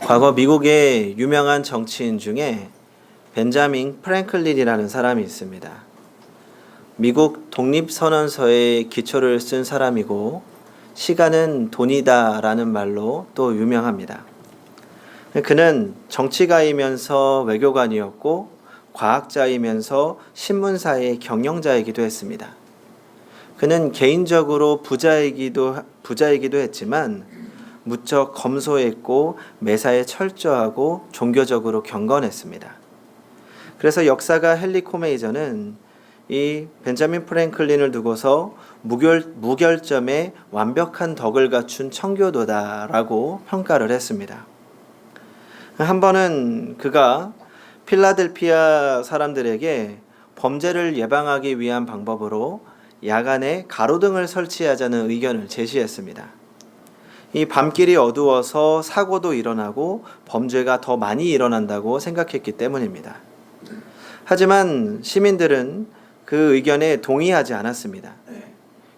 과거 미국의 유명한 정치인 중에 벤자민 프랭클린이라는 사람이 있습니다. 미국 독립선언서의 기초를 쓴 사람이고 시간은 돈이다라는 말로 또 유명합니다. 그는 정치가이면서 외교관이었고 과학자이면서 신문사의 경영자이기도 했습니다. 그는 개인적으로 부자이기도 했지만 무척 검소했고 매사에 철저하고 종교적으로 경건했습니다. 그래서 역사가 헨리 코메이저는 이 벤자민 프랭클린을 두고서 무결점의 완벽한 덕을 갖춘 청교도다라고 평가를 했습니다. 한 번은 그가 필라델피아 사람들에게 범죄를 예방하기 위한 방법으로 야간에 가로등을 설치하자는 의견을 제시했습니다. 이 밤길이 어두워서 사고도 일어나고 범죄가 더 많이 일어난다고 생각했기 때문입니다. 하지만 시민들은 그 의견에 동의하지 않았습니다.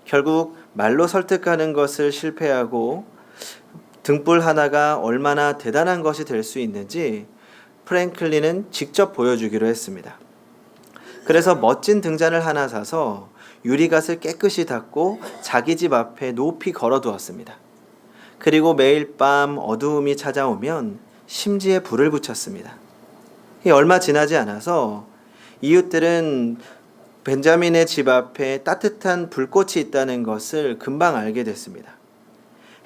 결국 말로 설득하는 것을 실패하고 등불 하나가 얼마나 대단한 것이 될 수 있는지 프랭클린은 직접 보여주기로 했습니다. 그래서 멋진 등잔을 하나 사서 유리갓을 깨끗이 닦고 자기 집 앞에 높이 걸어두었습니다. 그리고 매일 밤 어두움이 찾아오면 심지에 불을 붙였습니다. 얼마 지나지 않아서 이웃들은 벤자민의 집 앞에 따뜻한 불꽃이 있다는 것을 금방 알게 됐습니다.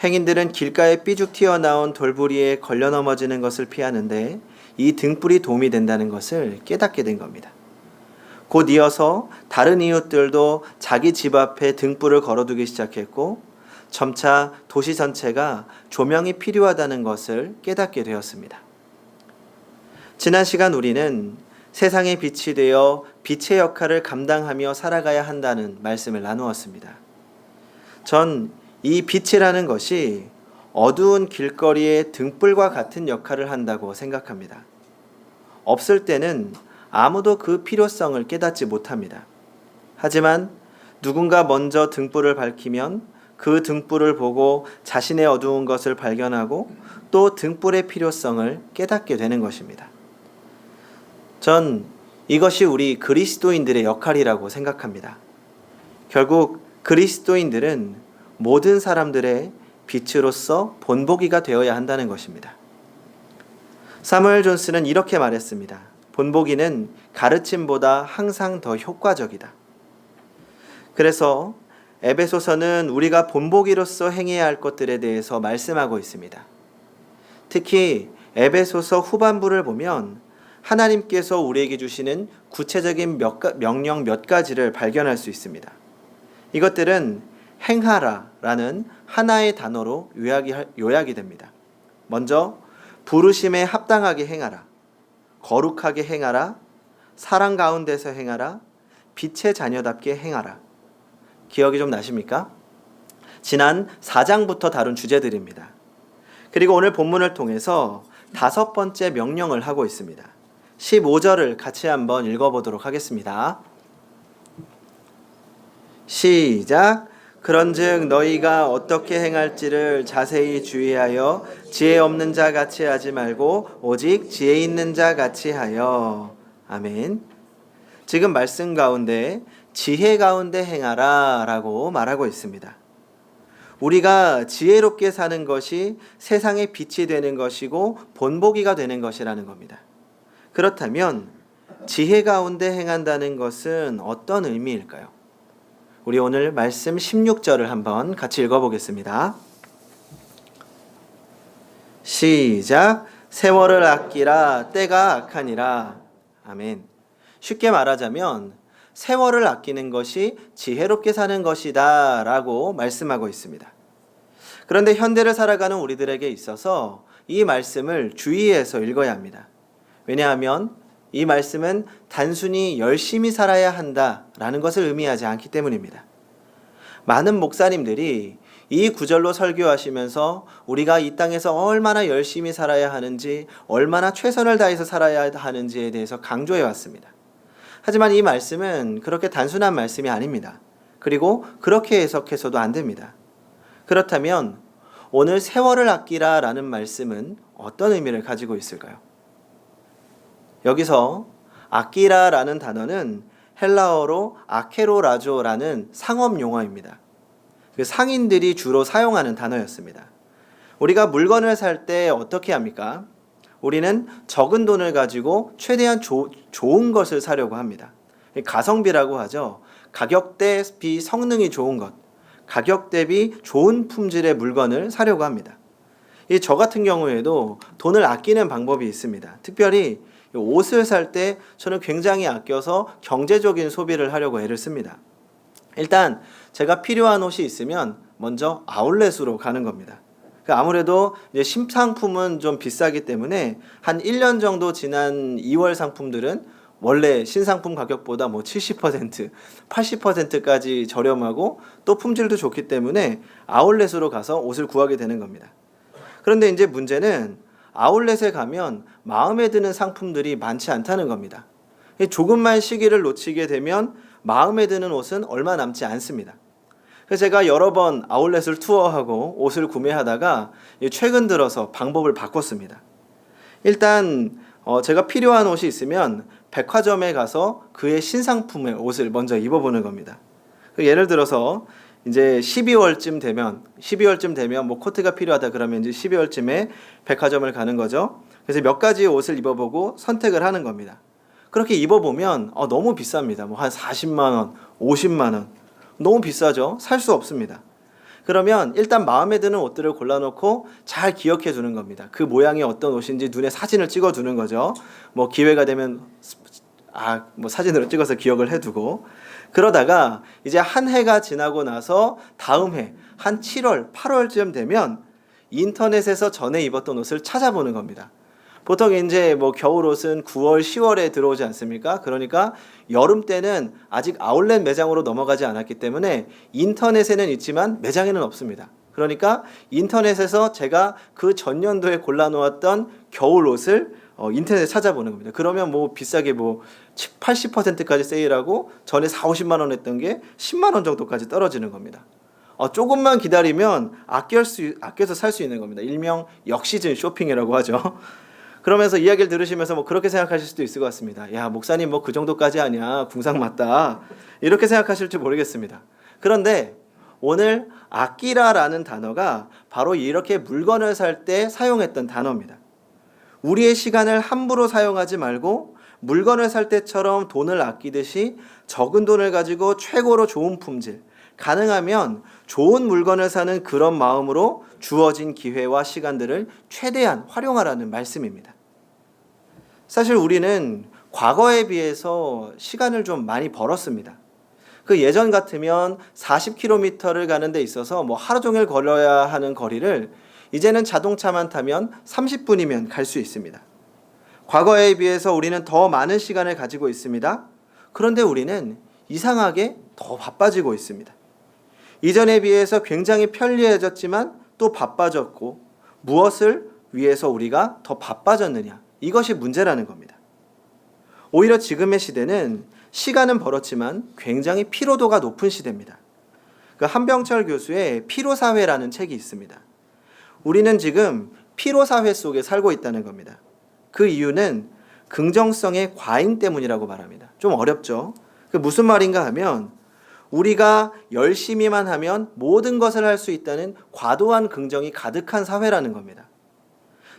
행인들은 길가에 삐죽 튀어나온 돌부리에 걸려 넘어지는 것을 피하는데 이 등불이 도움이 된다는 것을 깨닫게 된 겁니다. 곧 이어서 다른 이웃들도 자기 집 앞에 등불을 걸어두기 시작했고 점차 도시 전체가 조명이 필요하다는 것을 깨닫게 되었습니다. 지난 시간 우리는 세상의 빛이 되어 빛의 역할을 감당하며 살아가야 한다는 말씀을 나누었습니다. 전 이 빛이라는 것이 어두운 길거리의 등불과 같은 역할을 한다고 생각합니다. 없을 때는 아무도 그 필요성을 깨닫지 못합니다. 하지만 누군가 먼저 등불을 밝히면 그 등불을 보고 자신의 어두운 것을 발견하고 또 등불의 필요성을 깨닫게 되는 것입니다. 전 이것이 우리 그리스도인들의 역할이라고 생각합니다. 결국 그리스도인들은 모든 사람들의 빛으로서 본보기가 되어야 한다는 것입니다. 사무엘 존스는 이렇게 말했습니다. 본보기는 가르침보다 항상 더 효과적이다. 그래서 에베소서는 우리가 본보기로서 행해야 할 것들에 대해서 말씀하고 있습니다. 특히 에베소서 후반부를 보면 하나님께서 우리에게 주시는 구체적인 명령 몇 가지를 발견할 수 있습니다. 이것들은 행하라라는 하나의 단어로 요약이 됩니다. 먼저 부르심에 합당하게 행하라, 거룩하게 행하라, 사랑 가운데서 행하라, 빛의 자녀답게 행하라. 기억이 좀 나십니까? 지난 4장부터 다룬 주제들입니다. 그리고 오늘 본문을 통해서 5번째 명령을 하고 있습니다. 15절을 같이 한번 읽어보도록 하겠습니다. 시작. 그런즉 너희가 어떻게 행할지를 자세히 주의하여 지혜 없는 자 같이 하지 말고 오직 지혜 있는 자 같이 하여. 아멘. 지금 말씀 가운데 지혜 가운데 행하라 라고 말하고 있습니다. 우리가 지혜롭게 사는 것이 세상의 빛이 되는 것이고 본보기가 되는 것이라는 겁니다. 그렇다면 지혜 가운데 행한다는 것은 어떤 의미일까요? 우리 오늘 말씀 16절을 한번 같이 읽어보겠습니다. 시작. 세월을 아끼라 때가 악하니라. 아멘. 쉽게 말하자면 세월을 아끼는 것이 지혜롭게 사는 것이다 라고 말씀하고 있습니다. 그런데 현대를 살아가는 우리들에게 있어서 이 말씀을 주의해서 읽어야 합니다. 왜냐하면 이 말씀은 단순히 열심히 살아야 한다라는 것을 의미하지 않기 때문입니다. 많은 목사님들이 이 구절로 설교하시면서 우리가 이 땅에서 얼마나 열심히 살아야 하는지, 얼마나 최선을 다해서 살아야 하는지에 대해서 강조해 왔습니다. 하지만 이 말씀은 그렇게 단순한 말씀이 아닙니다. 그리고 그렇게 해석해서도 안 됩니다. 그렇다면 오늘 세월을 아끼라 라는 말씀은 어떤 의미를 가지고 있을까요? 여기서 아끼라 라는 단어는 헬라어로 아케로라조라는 상업 용어입니다. 그 상인들이 주로 사용하는 단어였습니다. 우리가 물건을 살 때 어떻게 합니까? 우리는 적은 돈을 가지고 최대한 좋은 것을 사려고 합니다. 가성비라고 하죠. 가격 대비 성능이 좋은 것, 가격 대비 좋은 품질의 물건을 사려고 합니다. 저 같은 경우에도 돈을 아끼는 방법이 있습니다. 특별히 옷을 살 때 저는 굉장히 아껴서 경제적인 소비를 하려고 애를 씁니다. 일단 제가 필요한 옷이 있으면 먼저 아울렛으로 가는 겁니다. 아무래도 이제 신상품은 좀 비싸기 때문에 한 1년 정도 지난 2월 상품들은 원래 신상품 가격보다 70%, 80%까지 저렴하고 또 품질도 좋기 때문에 아울렛으로 가서 옷을 구하게 되는 겁니다. 그런데 이제 문제는 아울렛에 가면 마음에 드는 상품들이 많지 않다는 겁니다. 조금만 시기를 놓치게 되면 마음에 드는 옷은 얼마 남지 않습니다. 그래서 제가 여러 번 아울렛을 투어하고 옷을 구매하다가 최근 들어서 방법을 바꿨습니다. 일단 제가 필요한 옷이 있으면 백화점에 가서 그의 신상품의 옷을 먼저 입어보는 겁니다. 예를 들어서 이제 12월쯤 되면 코트가 필요하다 그러면 이제 12월쯤에 백화점을 가는 거죠. 그래서 몇 가지 옷을 입어보고 선택을 하는 겁니다. 그렇게 입어보면 너무 비쌉니다. 한 40만 원, 50만 원. 너무 비싸죠? 살 수 없습니다. 그러면 일단 마음에 드는 옷들을 골라놓고 잘 기억해 두는 겁니다. 그 모양이 어떤 옷인지 눈에 사진을 찍어 두는 거죠. 기회가 되면 사진으로 찍어서 기억을 해두고, 그러다가 이제 한 해가 지나고 나서 다음 해 한 7월, 8월쯤 되면 인터넷에서 전에 입었던 옷을 찾아보는 겁니다. 보통 이제 겨울 옷은 9월, 10월에 들어오지 않습니까? 그러니까 여름 때는 아직 아울렛 매장으로 넘어가지 않았기 때문에 인터넷에는 있지만 매장에는 없습니다. 그러니까 인터넷에서 제가 그 전년도에 골라놓았던 겨울 옷을 인터넷에 찾아보는 겁니다. 그러면 비싸게 80%까지 세일하고 전에 4, 50만 원 했던 게 10만 원 정도까지 떨어지는 겁니다. 조금만 기다리면 아껴서 살 수 있는 겁니다. 일명 역시즌 쇼핑이라고 하죠. 그러면서 이야기를 들으시면서 그렇게 생각하실 수도 있을 것 같습니다. 야, 목사님 그 정도까지 아니야. 궁상 맞다. 이렇게 생각하실지 모르겠습니다. 그런데 오늘 아끼라라는 단어가 바로 이렇게 물건을 살 때 사용했던 단어입니다. 우리의 시간을 함부로 사용하지 말고 물건을 살 때처럼 돈을 아끼듯이 적은 돈을 가지고 최고로 좋은 품질, 가능하면 좋은 물건을 사는 그런 마음으로 주어진 기회와 시간들을 최대한 활용하라는 말씀입니다. 사실 우리는 과거에 비해서 시간을 좀 많이 벌었습니다. 그 예전 같으면 40km를 가는 데 있어서 하루 종일 걸어야 하는 거리를 이제는 자동차만 타면 30분이면 갈 수 있습니다. 과거에 비해서 우리는 더 많은 시간을 가지고 있습니다. 그런데 우리는 이상하게 더 바빠지고 있습니다. 이전에 비해서 굉장히 편리해졌지만 또 바빠졌고, 무엇을 위해서 우리가 더 바빠졌느냐, 이것이 문제라는 겁니다. 오히려 지금의 시대는 시간은 벌었지만 굉장히 피로도가 높은 시대입니다. 한병철 교수의 피로사회라는 책이 있습니다. 우리는 지금 피로사회 속에 살고 있다는 겁니다. 그 이유는 긍정성의 과잉 때문이라고 말합니다. 좀 어렵죠? 무슨 말인가 하면 우리가 열심히만 하면 모든 것을 할 수 있다는 과도한 긍정이 가득한 사회라는 겁니다.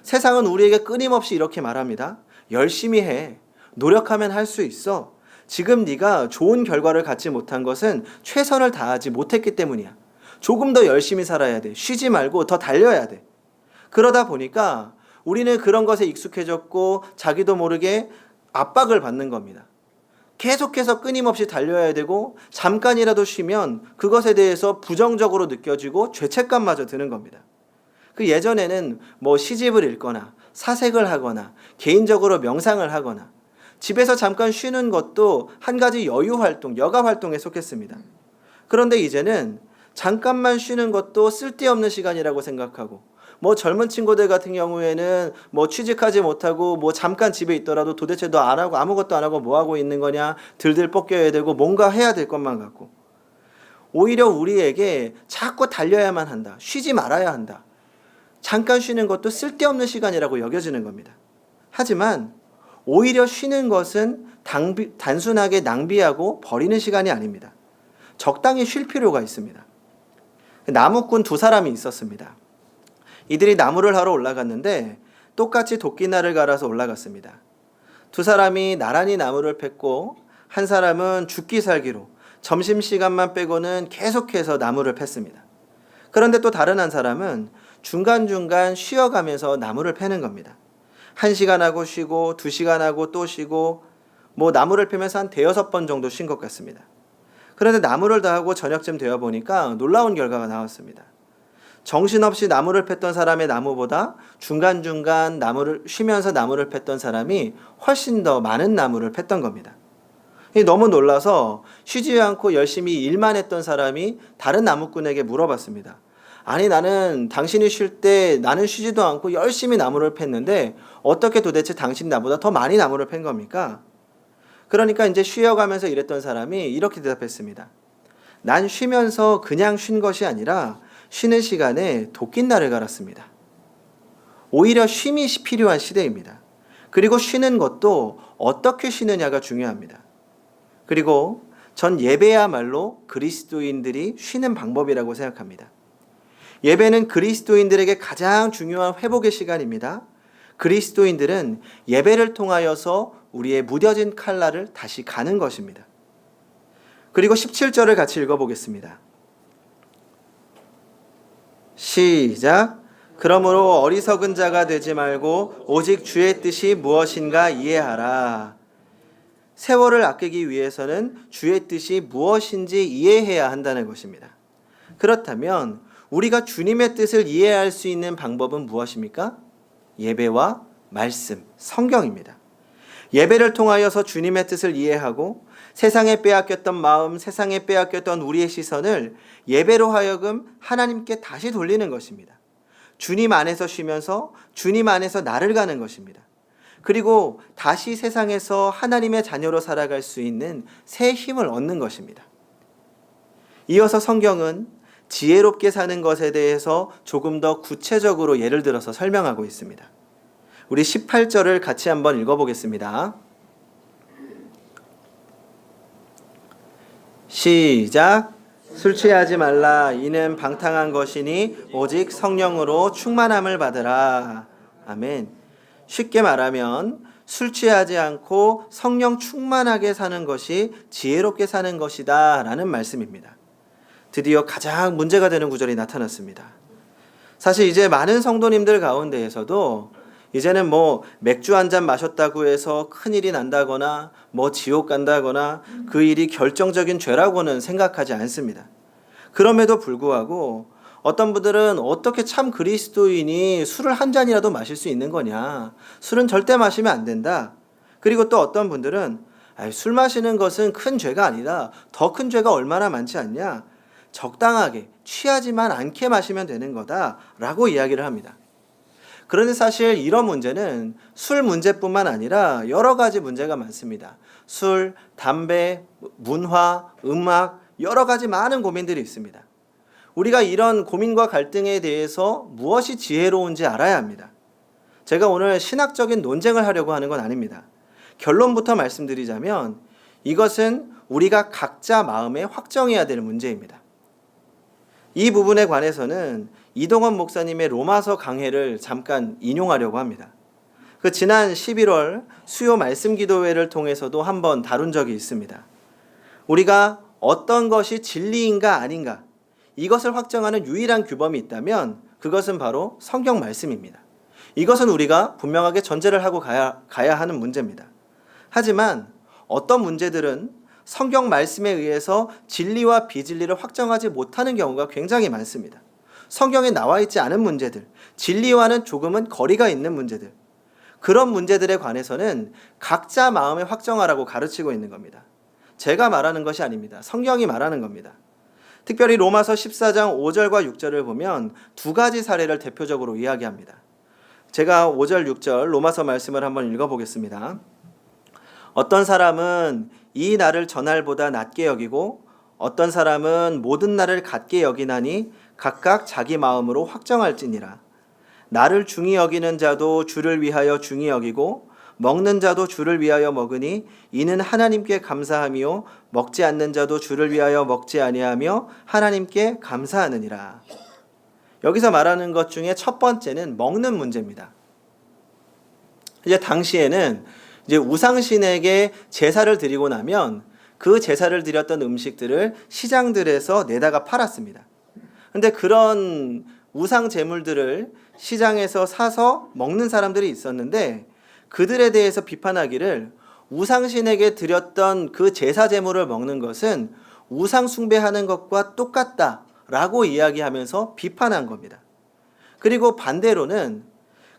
세상은 우리에게 끊임없이 이렇게 말합니다. 열심히 해. 노력하면 할 수 있어. 지금 네가 좋은 결과를 갖지 못한 것은 최선을 다하지 못했기 때문이야. 조금 더 열심히 살아야 돼. 쉬지 말고 더 달려야 돼. 그러다 보니까 우리는 그런 것에 익숙해졌고 자기도 모르게 압박을 받는 겁니다. 계속해서 끊임없이 달려야 되고 잠깐이라도 쉬면 그것에 대해서 부정적으로 느껴지고 죄책감마저 드는 겁니다. 예전에는 시집을 읽거나 사색을 하거나 개인적으로 명상을 하거나 집에서 잠깐 쉬는 것도 한 가지 여유 활동, 여가 활동에 속했습니다. 그런데 이제는 잠깐만 쉬는 것도 쓸데없는 시간이라고 생각하고, 젊은 친구들 같은 경우에는 취직하지 못하고 잠깐 집에 있더라도 도대체 너 안 하고 아무것도 안 하고 뭐 하고 있는 거냐, 들들 뻗겨야 되고 뭔가 해야 될 것만 같고, 오히려 우리에게 자꾸 달려야만 한다, 쉬지 말아야 한다, 잠깐 쉬는 것도 쓸데없는 시간이라고 여겨지는 겁니다. 하지만 오히려 쉬는 것은 단순하게 낭비하고 버리는 시간이 아닙니다. 적당히 쉴 필요가 있습니다. 나무꾼 두 사람이 있었습니다. 이들이 나무를 하러 올라갔는데 똑같이 도끼날을 갈아서 올라갔습니다. 두 사람이 나란히 나무를 팼고 한 사람은 죽기 살기로 점심시간만 빼고는 계속해서 나무를 팼습니다. 그런데 또 다른 한 사람은 중간중간 쉬어가면서 나무를 패는 겁니다. 1시간 하고 쉬고 2시간 하고 또 쉬고 나무를 패면서 한 5-6번 정도 쉰 것 같습니다. 그런데 나무를 다 하고 저녁쯤 되어 보니까 놀라운 결과가 나왔습니다. 정신없이 나무를 팼던 사람의 나무보다 중간중간 쉬면서 나무를 팼던 사람이 훨씬 더 많은 나무를 팼던 겁니다. 너무 놀라서 쉬지 않고 열심히 일만 했던 사람이 다른 나무꾼에게 물어봤습니다. 아니, 나는 당신이 쉴 때 나는 쉬지도 않고 열심히 나무를 팼는데 어떻게 도대체 당신 나보다 더 많이 나무를 팬 겁니까? 그러니까 이제 쉬어가면서 일했던 사람이 이렇게 대답했습니다. 난 쉬면서 그냥 쉰 것이 아니라 쉬는 시간에 도끼날을 갈았습니다. 오히려 쉼이 필요한 시대입니다. 그리고 쉬는 것도 어떻게 쉬느냐가 중요합니다. 그리고 전 예배야말로 그리스도인들이 쉬는 방법이라고 생각합니다. 예배는 그리스도인들에게 가장 중요한 회복의 시간입니다. 그리스도인들은 예배를 통하여서 우리의 무뎌진 칼날을 다시 가는 것입니다. 그리고 17절을 같이 읽어보겠습니다. 시작. 그러므로 어리석은 자가 되지 말고 오직 주의 뜻이 무엇인가 이해하라. 세월을 아끼기 위해서는 주의 뜻이 무엇인지 이해해야 한다는 것입니다. 그렇다면 우리가 주님의 뜻을 이해할 수 있는 방법은 무엇입니까? 예배와 말씀, 성경입니다. 예배를 통하여서 주님의 뜻을 이해하고 세상에 빼앗겼던 마음, 세상에 빼앗겼던 우리의 시선을 예배로 하여금 하나님께 다시 돌리는 것입니다. 주님 안에서 쉬면서 주님 안에서 나를 가는 것입니다. 그리고 다시 세상에서 하나님의 자녀로 살아갈 수 있는 새 힘을 얻는 것입니다. 이어서 성경은 지혜롭게 사는 것에 대해서 조금 더 구체적으로 예를 들어서 설명하고 있습니다. 우리 18절을 같이 한번 읽어보겠습니다. 시작. 술 취하지 말라. 이는 방탕한 것이니 오직 성령으로 충만함을 받으라. 아멘. 쉽게 말하면 술 취하지 않고 성령 충만하게 사는 것이 지혜롭게 사는 것이다 라는 말씀입니다. 드디어 가장 문제가 되는 구절이 나타났습니다. 사실 이제 많은 성도님들 가운데에서도 이제는 맥주 한 잔 마셨다고 해서 큰일이 난다거나 지옥 간다거나 그 일이 결정적인 죄라고는 생각하지 않습니다. 그럼에도 불구하고 어떤 분들은 어떻게 참 그리스도인이 술을 한 잔이라도 마실 수 있는 거냐, 술은 절대 마시면 안 된다. 그리고 또 어떤 분들은 술 마시는 것은 큰 죄가 아니다, 더 큰 죄가 얼마나 많지 않냐, 적당하게 취하지만 않게 마시면 되는 거다 라고 이야기를 합니다. 그런데 사실 이런 문제는 술 문제뿐만 아니라 여러 가지 문제가 많습니다. 술, 담배, 문화, 음악, 여러 가지 많은 고민들이 있습니다. 우리가 이런 고민과 갈등에 대해서 무엇이 지혜로운지 알아야 합니다. 제가 오늘 신학적인 논쟁을 하려고 하는 건 아닙니다. 결론부터 말씀드리자면 이것은 우리가 각자 마음에 확정해야 될 문제입니다. 이 부분에 관해서는 이동원 목사님의 로마서 강해를 잠깐 인용하려고 합니다. 지난 11월 수요 말씀 기도회를 통해서도 한번 다룬 적이 있습니다. 우리가 어떤 것이 진리인가 아닌가, 이것을 확정하는 유일한 규범이 있다면 그것은 바로 성경 말씀입니다. 이것은 우리가 분명하게 전제를 하고 가야 하는 문제입니다. 하지만 어떤 문제들은 성경 말씀에 의해서 진리와 비진리를 확정하지 못하는 경우가 굉장히 많습니다. 성경에 나와 있지 않은 문제들, 진리와는 조금은 거리가 있는 문제들, 그런 문제들에 관해서는 각자 마음에 확정하라고 가르치고 있는 겁니다. 제가 말하는 것이 아닙니다. 성경이 말하는 겁니다. 특별히 로마서 14장 5절과 6절을 보면 두 가지 사례를 대표적으로 이야기합니다. 제가 5절, 6절 로마서 말씀을 한번 읽어보겠습니다. 어떤 사람은 이 날을 저날보다 낮게 여기고 어떤 사람은 모든 날을 같게 여기나니 각각 자기 마음으로 확정할지니라. 나를 중히 여기는 자도 주를 위하여 중히 여기고 먹는 자도 주를 위하여 먹으니 이는 하나님께 감사함이요 먹지 않는 자도 주를 위하여 먹지 아니하며 하나님께 감사하느니라. 여기서 말하는 것 중에 첫 번째는 먹는 문제입니다. 이제 당시에는 이제 우상신에게 제사를 드리고 나면 그 제사를 드렸던 음식들을 시장들에서 내다가 팔았습니다. 근데 그런 우상 제물들을 시장에서 사서 먹는 사람들이 있었는데 그들에 대해서 비판하기를 우상신에게 드렸던 그 제사 제물을 먹는 것은 우상 숭배하는 것과 똑같다라고 이야기하면서 비판한 겁니다. 그리고 반대로는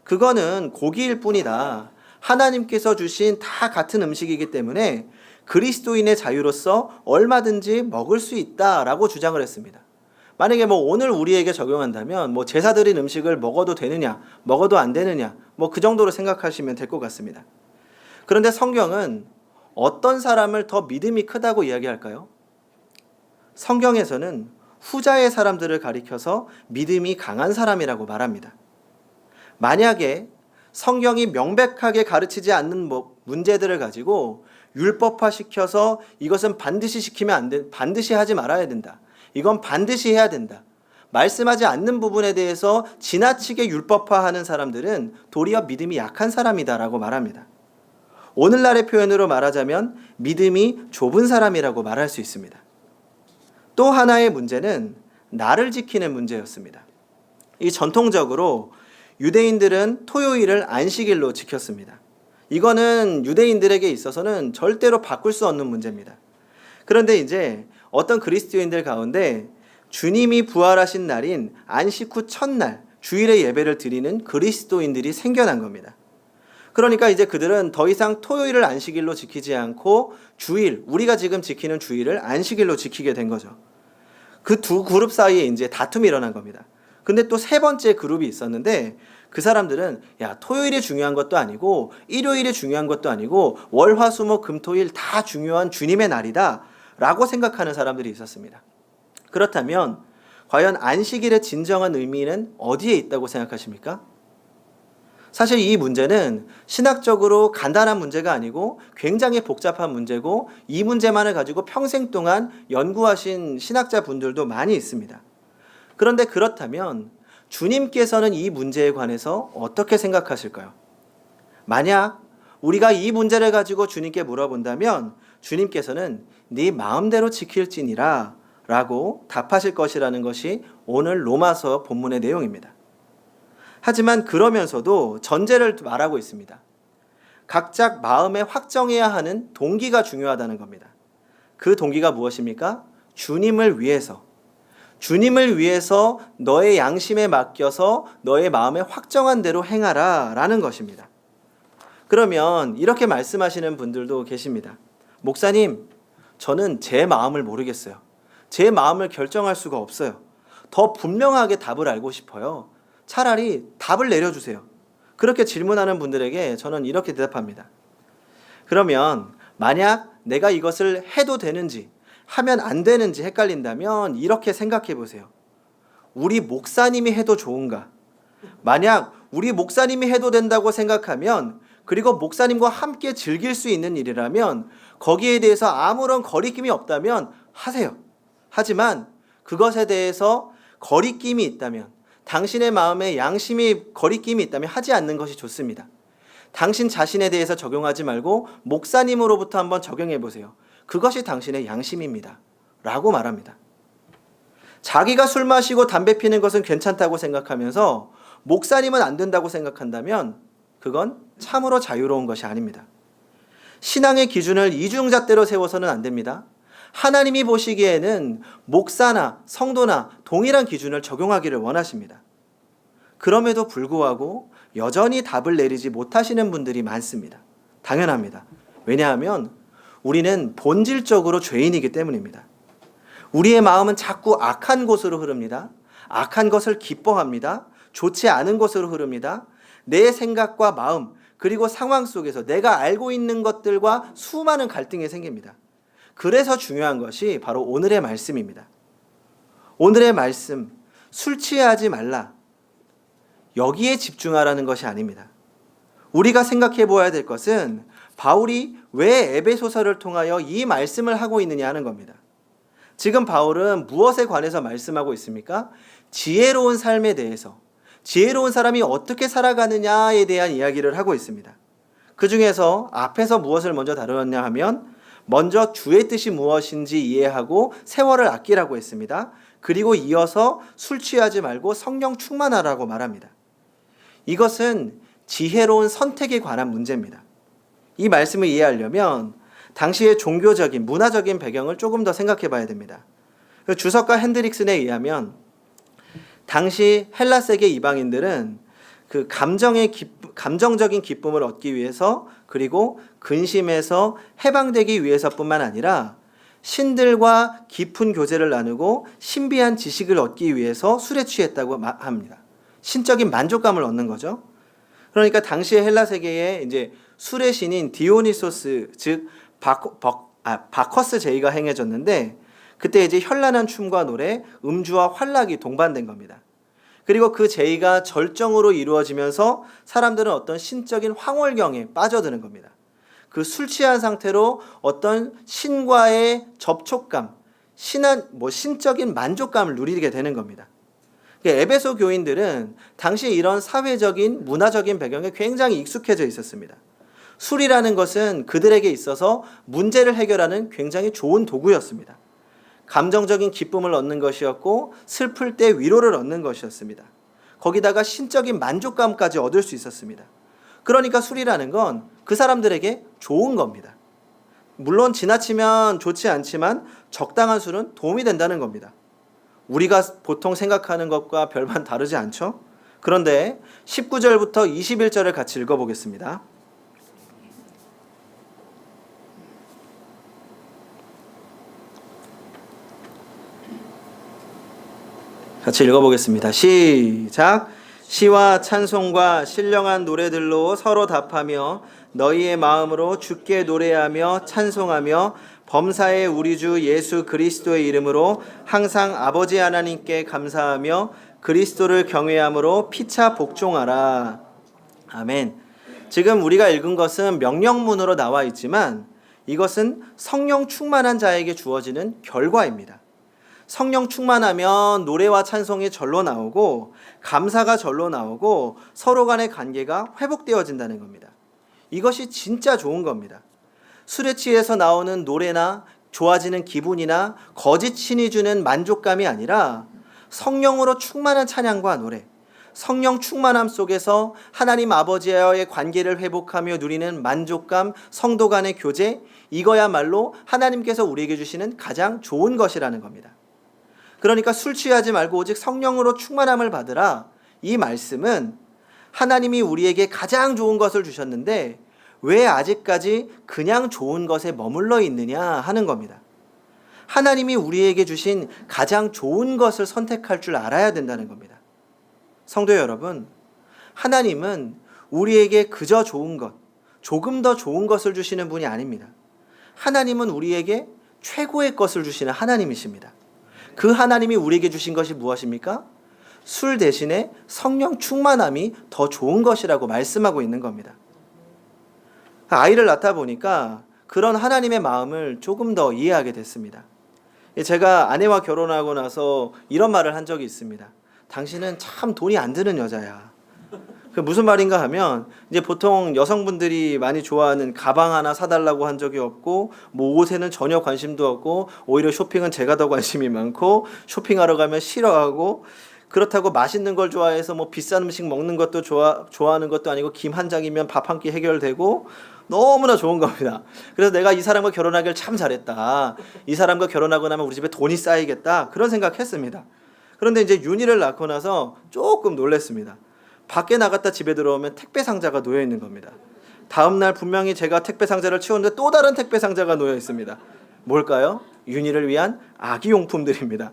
그거는 고기일 뿐이다. 하나님께서 주신 다 같은 음식이기 때문에 그리스도인의 자유로서 얼마든지 먹을 수 있다라고 주장을 했습니다. 만약에 오늘 우리에게 적용한다면 제사 드린 음식을 먹어도 되느냐, 먹어도 안 되느냐, 그 정도로 생각하시면 될 것 같습니다. 그런데 성경은 어떤 사람을 더 믿음이 크다고 이야기할까요? 성경에서는 후자의 사람들을 가리켜서 믿음이 강한 사람이라고 말합니다. 만약에 성경이 명백하게 가르치지 않는 문제들을 가지고 율법화시켜서 이것은 반드시 시키면 안 돼, 반드시 하지 말아야 된다. 이건 반드시 해야 된다. 말씀하지 않는 부분에 대해서 지나치게 율법화하는 사람들은 도리어 믿음이 약한 사람이다라고 말합니다. 오늘날의 표현으로 말하자면 믿음이 좁은 사람이라고 말할 수 있습니다. 또 하나의 문제는 날을 지키는 문제였습니다. 이 전통적으로 유대인들은 토요일을 안식일로 지켰습니다. 이거는 유대인들에게 있어서는 절대로 바꿀 수 없는 문제입니다. 그런데 이제 어떤 그리스도인들 가운데 주님이 부활하신 날인 안식 후 첫날 주일의 예배를 드리는 그리스도인들이 생겨난 겁니다. 그러니까 이제 그들은 더 이상 토요일을 안식일로 지키지 않고 주일, 우리가 지금 지키는 주일을 안식일로 지키게 된 거죠. 그 두 그룹 사이에 이제 다툼이 일어난 겁니다. 근데 또 세 번째 그룹이 있었는데 그 사람들은 토요일이 중요한 것도 아니고 일요일이 중요한 것도 아니고 월, 화, 수, 목, 금, 토일 다 중요한 주님의 날이다 라고 생각하는 사람들이 있었습니다. 그렇다면 과연 안식일의 진정한 의미는 어디에 있다고 생각하십니까? 사실 이 문제는 신학적으로 간단한 문제가 아니고 굉장히 복잡한 문제고 이 문제만을 가지고 평생 동안 연구하신 신학자 분들도 많이 있습니다. 그런데 그렇다면 주님께서는 이 문제에 관해서 어떻게 생각하실까요? 만약 우리가 이 문제를 가지고 주님께 물어본다면 주님께서는 네 마음대로 지킬지니라 라고 답하실 것이라는 것이 오늘 로마서 본문의 내용입니다. 하지만 그러면서도 전제를 말하고 있습니다. 각자 마음에 확정해야 하는 동기가 중요하다는 겁니다. 그 동기가 무엇입니까? 주님을 위해서. 주님을 위해서 너의 양심에 맡겨서 너의 마음에 확정한 대로 행하라 라는 것입니다. 그러면 이렇게 말씀하시는 분들도 계십니다. 목사님, 저는 제 마음을 모르겠어요. 제 마음을 결정할 수가 없어요. 더 분명하게 답을 알고 싶어요. 차라리 답을 내려주세요. 그렇게 질문하는 분들에게 저는 이렇게 대답합니다. 그러면 만약 내가 이것을 해도 되는지 하면 안 되는지 헷갈린다면 이렇게 생각해 보세요. 우리 목사님이 해도 좋은가? 만약 우리 목사님이 해도 된다고 생각하면 그리고 목사님과 함께 즐길 수 있는 일이라면 거기에 대해서 아무런 거리낌이 없다면 하세요. 하지만 그것에 대해서 거리낌이 있다면 당신의 마음에 양심이 거리낌이 있다면 하지 않는 것이 좋습니다. 당신 자신에 대해서 적용하지 말고 목사님으로부터 한번 적용해 보세요. 그것이 당신의 양심입니다. 라고 말합니다. 자기가 술 마시고 담배 피는 것은 괜찮다고 생각하면서 목사님은 안 된다고 생각한다면 그건 참으로 자유로운 것이 아닙니다. 신앙의 기준을 이중잣대로 세워서는 안 됩니다. 하나님이 보시기에는 목사나 성도나 동일한 기준을 적용하기를 원하십니다. 그럼에도 불구하고 여전히 답을 내리지 못하시는 분들이 많습니다. 당연합니다. 왜냐하면 우리는 본질적으로 죄인이기 때문입니다. 우리의 마음은 자꾸 악한 곳으로 흐릅니다. 악한 것을 기뻐합니다. 좋지 않은 곳으로 흐릅니다. 내 생각과 마음 그리고 상황 속에서 내가 알고 있는 것들과 수많은 갈등이 생깁니다. 그래서 중요한 것이 바로 오늘의 말씀입니다. 오늘의 말씀, 술 취하지 말라. 여기에 집중하라는 것이 아닙니다. 우리가 생각해 보아야 될 것은 바울이 왜 에베소서를 통하여 이 말씀을 하고 있느냐 하는 겁니다. 지금 바울은 무엇에 관해서 말씀하고 있습니까? 지혜로운 삶에 대해서, 지혜로운 사람이 어떻게 살아가느냐에 대한 이야기를 하고 있습니다. 그 중에서 앞에서 무엇을 먼저 다루었냐 하면 먼저 주의 뜻이 무엇인지 이해하고 세월을 아끼라고 했습니다. 그리고 이어서 술 취하지 말고 성령 충만하라고 말합니다. 이것은 지혜로운 선택에 관한 문제입니다. 이 말씀을 이해하려면 당시의 종교적인, 문화적인 배경을 조금 더 생각해 봐야 됩니다. 주석가 핸드릭슨에 의하면 당시 헬라 세계 이방인들은 그 감정적인 기쁨을 얻기 위해서, 그리고 근심에서 해방되기 위해서뿐만 아니라 신들과 깊은 교제를 나누고 신비한 지식을 얻기 위해서 술에 취했다고 합니다. 신적인 만족감을 얻는 거죠. 그러니까 당시의 헬라 세계에 이제 술의 신인 디오니소스, 즉 바커스 제의가 행해졌는데, 그때 이제 현란한 춤과 노래, 음주와 환락이 동반된 겁니다. 그리고 그 제의가 절정으로 이루어지면서 사람들은 어떤 신적인 황홀경에 빠져드는 겁니다. 그 술 취한 상태로 어떤 신과의 접촉감, 신적인 만족감을 누리게 되는 겁니다. 에베소 교인들은 당시 이런 사회적인, 문화적인 배경에 굉장히 익숙해져 있었습니다. 술이라는 것은 그들에게 있어서 문제를 해결하는 굉장히 좋은 도구였습니다. 감정적인 기쁨을 얻는 것이었고 슬플 때 위로를 얻는 것이었습니다. 거기다가 신적인 만족감까지 얻을 수 있었습니다. 그러니까 술이라는 건 그 사람들에게 좋은 겁니다. 물론 지나치면 좋지 않지만 적당한 술은 도움이 된다는 겁니다. 우리가 보통 생각하는 것과 별반 다르지 않죠? 그런데 19절부터 21절을 같이 읽어보겠습니다. 같이 읽어보겠습니다. 시작. 시와 찬송과 신령한 노래들로 서로 답하며 너희의 마음으로 주께 노래하며 찬송하며 범사의 우리 주 예수 그리스도의 이름으로 항상 아버지 하나님께 감사하며 그리스도를 경외함으로 피차 복종하라. 아멘. 지금 우리가 읽은 것은 명령문으로 나와 있지만 이것은 성령 충만한 자에게 주어지는 결과입니다. 성령 충만하면 노래와 찬송이 절로 나오고 감사가 절로 나오고 서로 간의 관계가 회복되어진다는 겁니다. 이것이 진짜 좋은 겁니다. 술에 취해서 나오는 노래나 좋아지는 기분이나 거짓 신이 주는 만족감이 아니라 성령으로 충만한 찬양과 노래, 성령 충만함 속에서 하나님 아버지와의 관계를 회복하며 누리는 만족감, 성도 간의 교제, 이거야말로 하나님께서 우리에게 주시는 가장 좋은 것이라는 겁니다. 그러니까 술 취하지 말고 오직 성령으로 충만함을 받으라. 이 말씀은 하나님이 우리에게 가장 좋은 것을 주셨는데 왜 아직까지 그냥 좋은 것에 머물러 있느냐 하는 겁니다. 하나님이 우리에게 주신 가장 좋은 것을 선택할 줄 알아야 된다는 겁니다. 성도 여러분, 하나님은 우리에게 그저 좋은 것, 조금 더 좋은 것을 주시는 분이 아닙니다. 하나님은 우리에게 최고의 것을 주시는 하나님이십니다. 그 하나님이 우리에게 주신 것이 무엇입니까? 술 대신에 성령 충만함이 더 좋은 것이라고 말씀하고 있는 겁니다. 아이를 낳다 보니까 그런 하나님의 마음을 조금 더 이해하게 됐습니다. 제가 아내와 결혼하고 나서 이런 말을 한 적이 있습니다. 당신은 참 돈이 안 드는 여자야. 그 무슨 말인가 하면 이제 보통 여성분들이 많이 좋아하는 가방 하나 사달라고 한 적이 없고 뭐 옷에는 전혀 관심도 없고 오히려 쇼핑은 제가 더 관심이 많고 쇼핑하러 가면 싫어하고 그렇다고 맛있는 걸 좋아해서 뭐 비싼 음식 먹는 것도 좋아하는 것도 아니고 김 한 장이면 밥 한 끼 해결되고 너무나 좋은 겁니다. 그래서 내가 이 사람과 결혼하길 참 잘했다. 이 사람과 결혼하고 나면 우리 집에 돈이 쌓이겠다. 그런 생각했습니다. 그런데 이제 윤희를 낳고 나서 조금 놀랐습니다. 밖에 나갔다 집에 들어오면 택배 상자가 놓여 있는 겁니다. 다음 날 분명히 제가 택배 상자를 치웠는데 또 다른 택배 상자가 놓여 있습니다. 뭘까요? 윤희를 위한 아기 용품들입니다.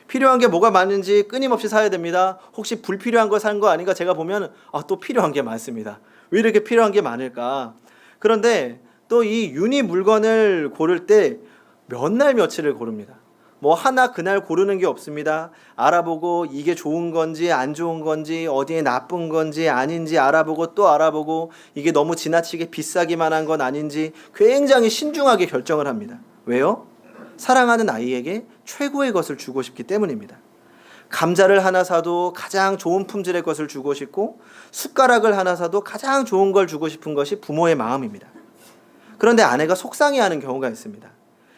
필요한 게 뭐가 많은지 끊임없이 사야 됩니다. 혹시 불필요한 거 산 거 아닌가 제가 보면 또 필요한 게 많습니다. 왜 이렇게 필요한 게 많을까? 그런데 또 이 윤희 물건을 고를 때 몇 날 며칠을 고릅니다. 뭐 하나 그날 고르는 게 없습니다. 알아보고 이게 좋은 건지 안 좋은 건지 어디에 나쁜 건지 아닌지 알아보고 또 알아보고 이게 너무 지나치게 비싸기만 한 건 아닌지 굉장히 신중하게 결정을 합니다. 왜요? 사랑하는 아이에게 최고의 것을 주고 싶기 때문입니다. 감자를 하나 사도 가장 좋은 품질의 것을 주고 싶고 숟가락을 하나 사도 가장 좋은 걸 주고 싶은 것이 부모의 마음입니다. 그런데 아내가 속상해하는 경우가 있습니다.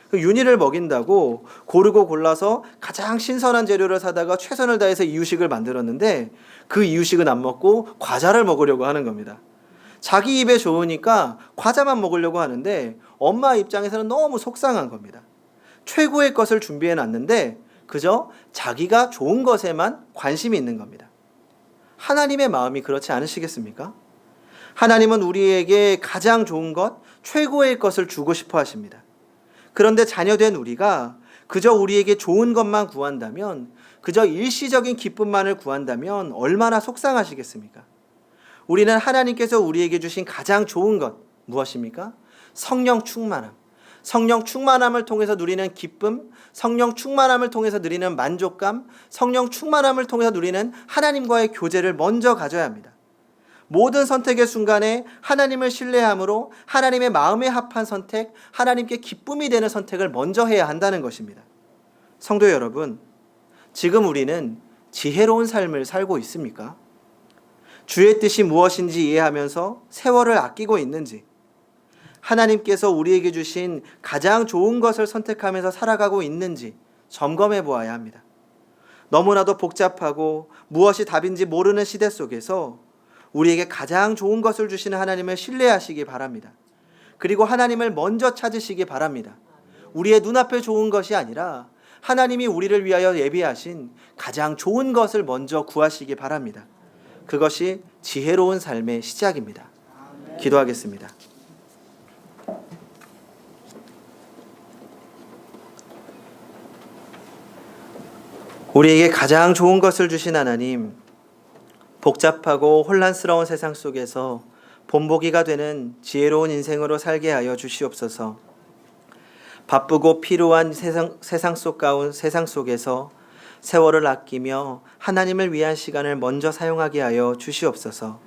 그 윤희를 먹인다고 고르고 골라서 가장 신선한 재료를 사다가 최선을 다해서 이유식을 만들었는데 그 이유식은 안 먹고 과자를 먹으려고 하는 겁니다. 자기 입에 좋으니까 과자만 먹으려고 하는데 엄마 입장에서는 너무 속상한 겁니다. 최고의 것을 준비해 놨는데 그저 자기가 좋은 것에만 관심이 있는 겁니다. 하나님의 마음이 그렇지 않으시겠습니까? 하나님은 우리에게 가장 좋은 것, 최고의 것을 주고 싶어 하십니다. 그런데 자녀된 우리가 그저 우리에게 좋은 것만 구한다면, 그저 일시적인 기쁨만을 구한다면 얼마나 속상하시겠습니까? 우리는 하나님께서 우리에게 주신 가장 좋은 것 무엇입니까? 성령 충만함. 성령 충만함을 통해서 누리는 기쁨, 성령 충만함을 통해서 누리는 만족감, 성령 충만함을 통해서 누리는 하나님과의 교제를 먼저 가져야 합니다. 모든 선택의 순간에 하나님을 신뢰함으로 하나님의 마음에 합한 선택, 하나님께 기쁨이 되는 선택을 먼저 해야 한다는 것입니다. 성도 여러분, 지금 우리는 지혜로운 삶을 살고 있습니까? 주의 뜻이 무엇인지 이해하면서 세월을 아끼고 있는지, 하나님께서 우리에게 주신 가장 좋은 것을 선택하면서 살아가고 있는지 점검해 보아야 합니다. 너무나도 복잡하고 무엇이 답인지 모르는 시대 속에서 우리에게 가장 좋은 것을 주시는 하나님을 신뢰하시기 바랍니다. 그리고 하나님을 먼저 찾으시기 바랍니다. 우리의 눈앞에 좋은 것이 아니라 하나님이 우리를 위하여 예비하신 가장 좋은 것을 먼저 구하시기 바랍니다. 그것이 지혜로운 삶의 시작입니다. 기도하겠습니다. 우리에게 가장 좋은 것을 주신 하나님, 복잡하고 혼란스러운 세상 속에서 본보기가 되는 지혜로운 인생으로 살게 하여 주시옵소서. 바쁘고 피로한 세상 속에서 세월을 아끼며 하나님을 위한 시간을 먼저 사용하게 하여 주시옵소서.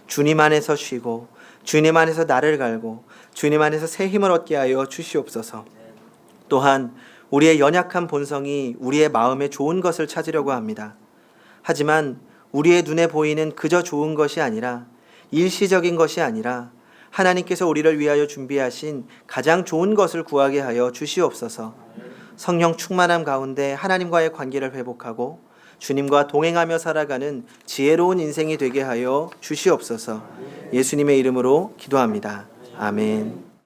주님 안에서 쉬고 주님 안에서 나를 갈고 주님 안에서 새 힘을 얻게 하여 주시옵소서. 또한 우리의 연약한 본성이 우리의 마음에 좋은 것을 찾으려고 합니다. 하지만 우리의 눈에 보이는 그저 좋은 것이 아니라, 일시적인 것이 아니라 하나님께서 우리를 위하여 준비하신 가장 좋은 것을 구하게 하여 주시옵소서. 성령 충만함 가운데 하나님과의 관계를 회복하고 주님과 동행하며 살아가는 지혜로운 인생이 되게 하여 주시옵소서. 예수님의 이름으로 기도합니다. 아멘.